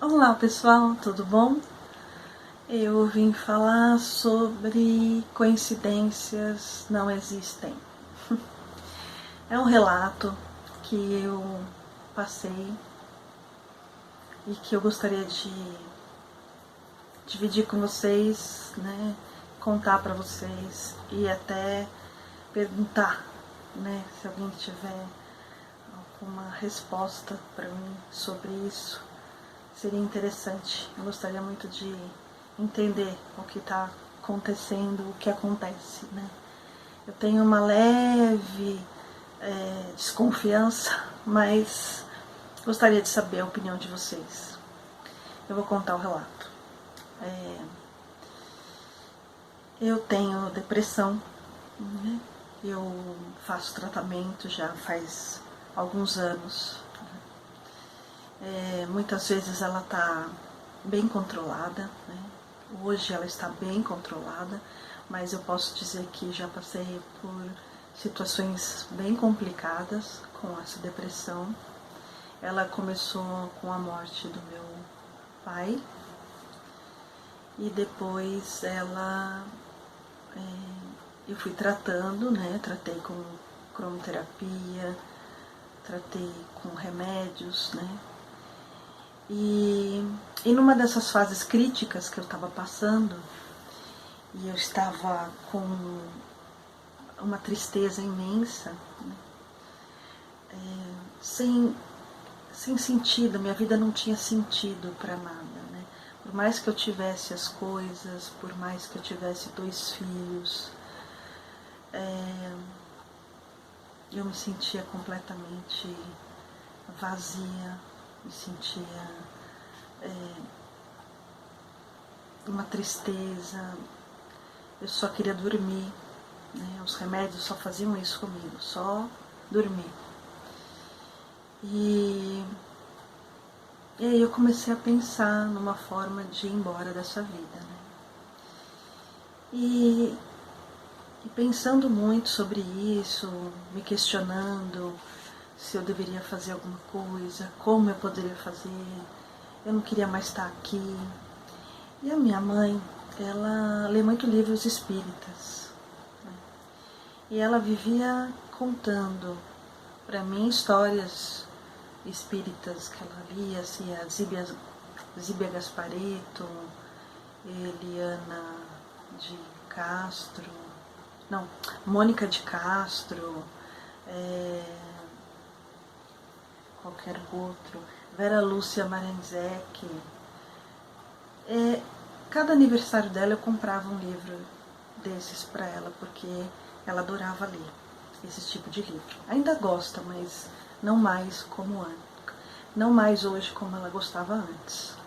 Olá pessoal, tudo bom? Eu vim falar sobre coincidências não existem. É um relato que eu passei e que eu gostaria de dividir com vocês, né? Contar para vocês e até perguntar, né? Se alguém tiver alguma resposta para mim sobre isso, seria interessante. Eu gostaria muito de entender o que está acontecendo, o que acontece, né? Eu tenho uma leve desconfiança, mas gostaria de saber a opinião de vocês. Eu vou contar o relato. Eu tenho depressão, né? Eu faço tratamento já faz alguns anos. Muitas vezes ela está bem controlada, né? Hoje ela está bem controlada, mas eu posso dizer que já passei por situações bem complicadas com essa depressão. Ela começou com a morte do meu pai e depois eu fui tratando, né? Tratei com cromoterapia, tratei com remédios, né? E numa dessas fases críticas que eu estava passando, e eu estava com uma tristeza imensa, né? sem sentido, minha vida não tinha sentido para nada, né? Por mais que eu tivesse as coisas, por mais que eu tivesse 2 filhos, eu me sentia completamente vazia, me sentia uma tristeza, eu só queria dormir, né? Os remédios só faziam isso comigo, só dormir. E aí eu comecei a pensar numa forma de ir embora dessa vida, né? E pensando muito sobre isso, me questionando se eu deveria fazer alguma coisa, como eu poderia fazer, eu não queria mais estar aqui. E a minha mãe, ela lê muito livros espíritas, né? E ela vivia contando para mim histórias espíritas que ela lia, assim, a Zíbia Gasparetto, Eliana de Castro, não, Mônica de Castro, qualquer outro, Vera Lúcia Maranzec. Cada aniversário dela eu comprava um livro desses para ela, porque ela adorava ler esse tipo de livro. Ainda gosta, mas não mais como antes. Não mais hoje como ela gostava antes.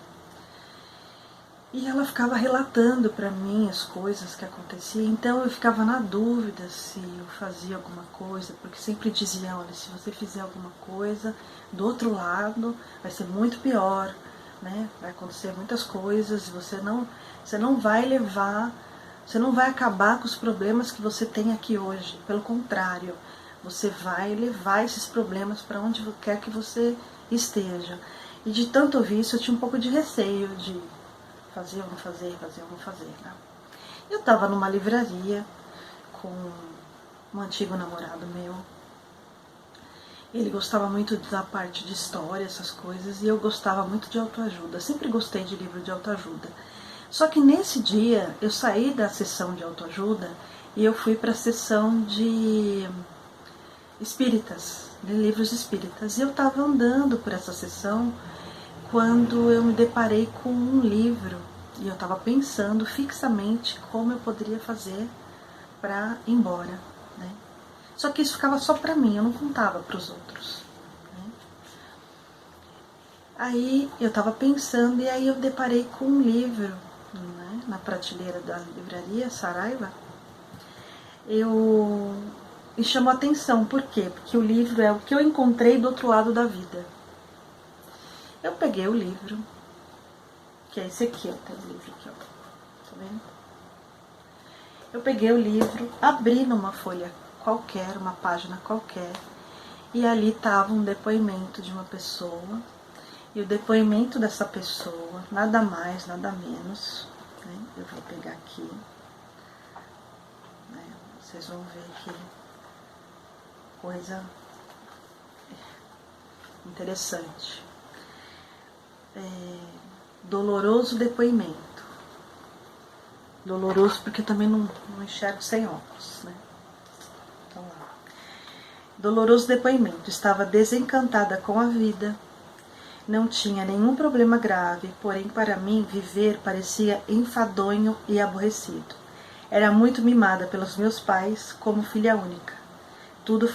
E ela ficava relatando para mim as coisas que aconteciam, então eu ficava na dúvida se eu fazia alguma coisa, porque sempre diziam, olha, se você fizer alguma coisa, do outro lado vai ser muito pior, né? Vai acontecer muitas coisas, você não vai levar, você não vai acabar com os problemas que você tem aqui hoje, pelo contrário, você vai levar esses problemas para onde quer que você esteja. E de tanto ouvir isso, eu tinha um pouco de receio de fazer ou não fazer, fazer ou não fazer, né? Eu estava numa livraria com um antigo namorado meu. Ele gostava muito da parte de história, essas coisas, e eu gostava muito de autoajuda. Sempre gostei de livro de autoajuda. Só que nesse dia eu saí da sessão de autoajuda e eu fui para a sessão de espíritas, de livros espíritas. E eu estava andando por essa sessão quando eu me deparei com um livro e eu estava pensando fixamente como eu poderia fazer para ir embora, né? Só que isso ficava só para mim, eu não contava para os outros, né? Aí eu estava pensando e aí eu deparei com um livro, né, na prateleira da livraria Saraiva. Me chamou a atenção, por quê? Porque o livro é o que eu encontrei do outro lado da vida. Eu peguei o livro, que é esse aqui, ó, tem o livro aqui, ó, tá vendo? Eu peguei o livro, abri numa folha qualquer, uma página qualquer, e ali estava um depoimento de uma pessoa E o depoimento dessa pessoa, nada mais, nada menos, né? Eu vou pegar aqui, né? Vocês vão ver que coisa interessante. Doloroso depoimento. Doloroso porque eu também não enxergo sem óculos, né? Então, lá. Doloroso depoimento. Estava desencantada com a vida. Não tinha nenhum problema grave, porém para mim viver parecia enfadonho e aborrecido. Era muito mimada pelos meus pais como filha única. Tudo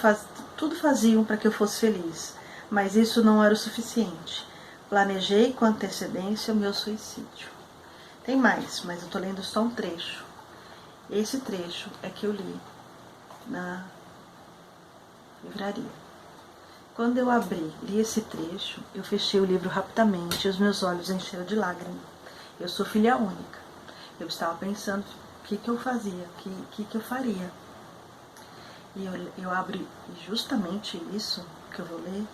faziam para que eu fosse feliz, mas isso não era o suficiente. Planejei com antecedência o meu suicídio. Tem mais, mas eu estou lendo só um trecho. Esse trecho é que eu li na livraria. Quando eu li esse trecho, eu fechei o livro rapidamente e os meus olhos encheram de lágrimas. Eu sou filha única. Eu estava pensando o que eu fazia, o que eu faria. E eu abro justamente isso que eu vou ler.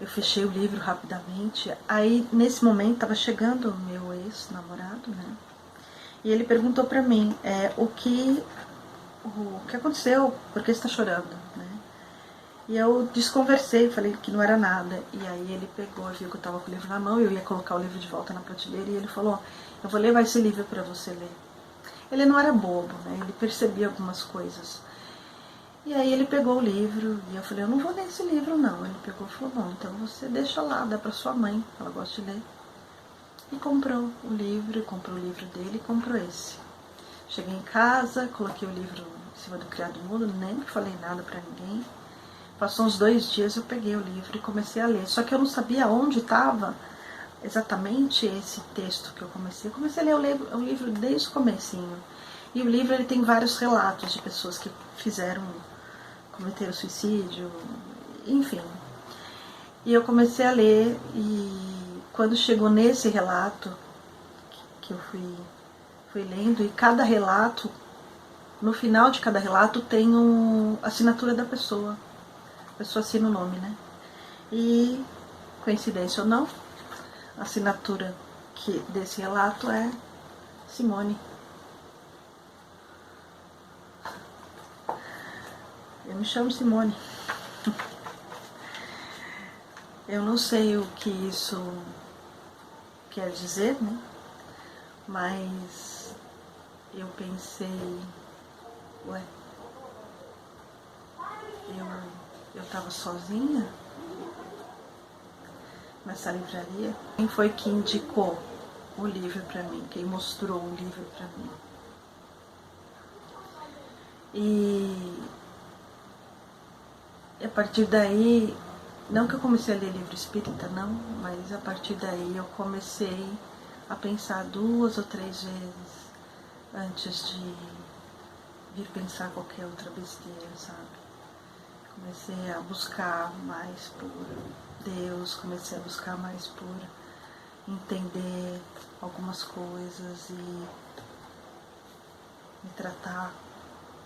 Eu fechei o livro rapidamente. Aí, nesse momento, estava chegando o meu ex-namorado, né? E ele perguntou para mim o que aconteceu, por que você está chorando, né? E eu desconversei, falei que não era nada. E aí ele pegou, viu que eu estava com o livro na mão, eu ia colocar o livro de volta na prateleira, e ele falou, eu vou levar esse livro para você ler. Ele não era bobo, né? Ele percebia algumas coisas. E aí ele pegou o livro, e eu falei, eu não vou ler esse livro não. Ele pegou e falou, bom, então você deixa lá, dá para sua mãe, ela gosta de ler. E comprou o livro dele e comprou esse. Cheguei em casa, coloquei o livro em cima do criado mudo, nem falei nada para ninguém. Passou uns 2 dias, eu peguei o livro e comecei a ler. Só que eu não sabia onde estava exatamente esse texto que eu comecei. Eu comecei a ler o livro desde o comecinho. E o livro ele tem vários relatos de pessoas que cometeram suicídio, enfim. E eu comecei a ler e quando chegou nesse relato, que eu fui lendo, e cada relato, no final de cada relato tem a assinatura da pessoa. A pessoa assina o nome, né? E, coincidência ou não, a assinatura desse relato é Simone. Eu me chamo Simone. Eu não sei o que isso quer dizer, né? Mas eu pensei, ué, eu estava sozinha nessa livraria. Quem foi que indicou o livro para mim? Quem mostrou o livro para mim? E a partir daí, não que eu comecei a ler livro espírita, não, mas a partir daí eu comecei a pensar 2 ou 3 vezes antes de vir pensar qualquer outra besteira, sabe? Comecei a buscar mais por Deus, comecei a buscar mais por entender algumas coisas e me tratar,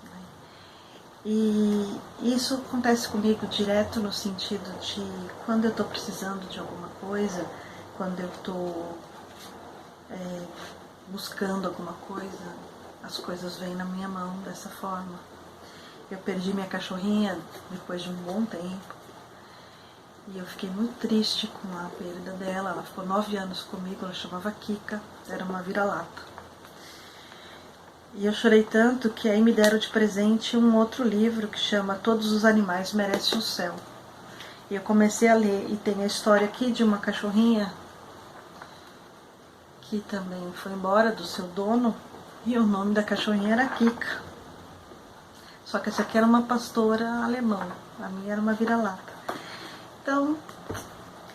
né? E isso acontece comigo direto no sentido de quando eu estou precisando de alguma coisa, quando eu estou buscando alguma coisa, as coisas vêm na minha mão dessa forma. Eu perdi minha cachorrinha depois de um bom tempo e eu fiquei muito triste com a perda dela. Ela ficou 9 anos comigo, ela chamava Kika, era uma vira-lata. E eu chorei tanto que aí me deram de presente um outro livro que chama Todos os Animais Merecem o Céu. E eu comecei a ler e tem a história aqui de uma cachorrinha que também foi embora do seu dono e o nome da cachorrinha era Kika. Só que essa aqui era uma pastora alemã, a minha era uma vira-lata. Então,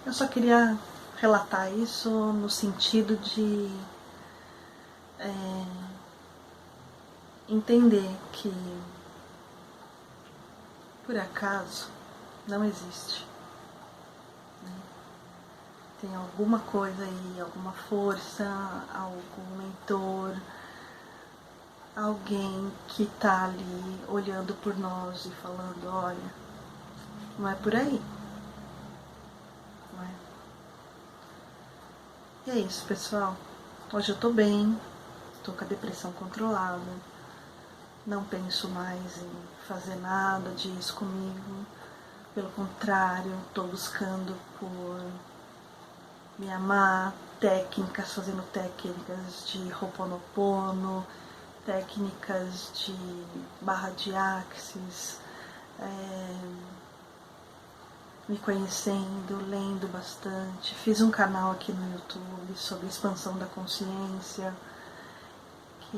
eu só queria relatar isso no sentido de entender que, por acaso, não existe. Né? Tem alguma coisa aí, alguma força, algum mentor, alguém que está ali olhando por nós e falando, olha, não é por aí. Não é? E é isso, pessoal. Hoje eu tô bem, tô com a depressão controlada, não penso mais em fazer nada disso comigo. Pelo contrário, tô buscando por me amar, técnicas, fazendo técnicas de Ho'oponopono, técnicas de barra de axis, me conhecendo, lendo bastante. Fiz um canal aqui no YouTube sobre expansão da consciência, que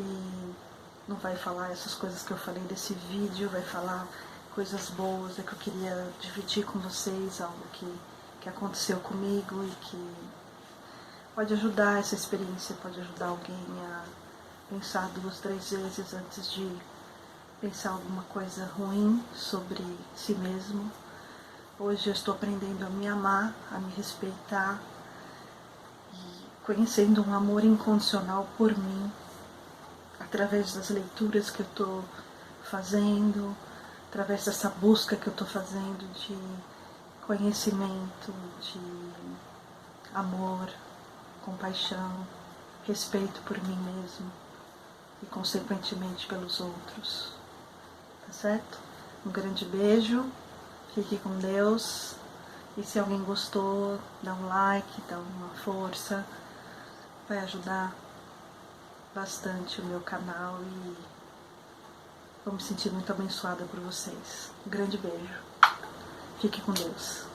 não vai falar essas coisas que eu falei desse vídeo, vai falar coisas boas, que eu queria dividir com vocês, algo que aconteceu comigo e que pode ajudar, essa experiência pode ajudar alguém a pensar 2, 3 vezes antes de pensar alguma coisa ruim sobre si mesmo. Hoje eu estou aprendendo a me amar, a me respeitar e conhecendo um amor incondicional por mim, através das leituras que eu estou fazendo, através dessa busca que eu estou fazendo de conhecimento, de amor, compaixão, respeito por mim mesmo e consequentemente pelos outros. Tá certo? Um grande beijo, fique com Deus. E se alguém gostou, dá um like, dá uma força, vai ajudar bastante o meu canal e vou me sentir muito abençoada por vocês. Um grande beijo. Fique com Deus.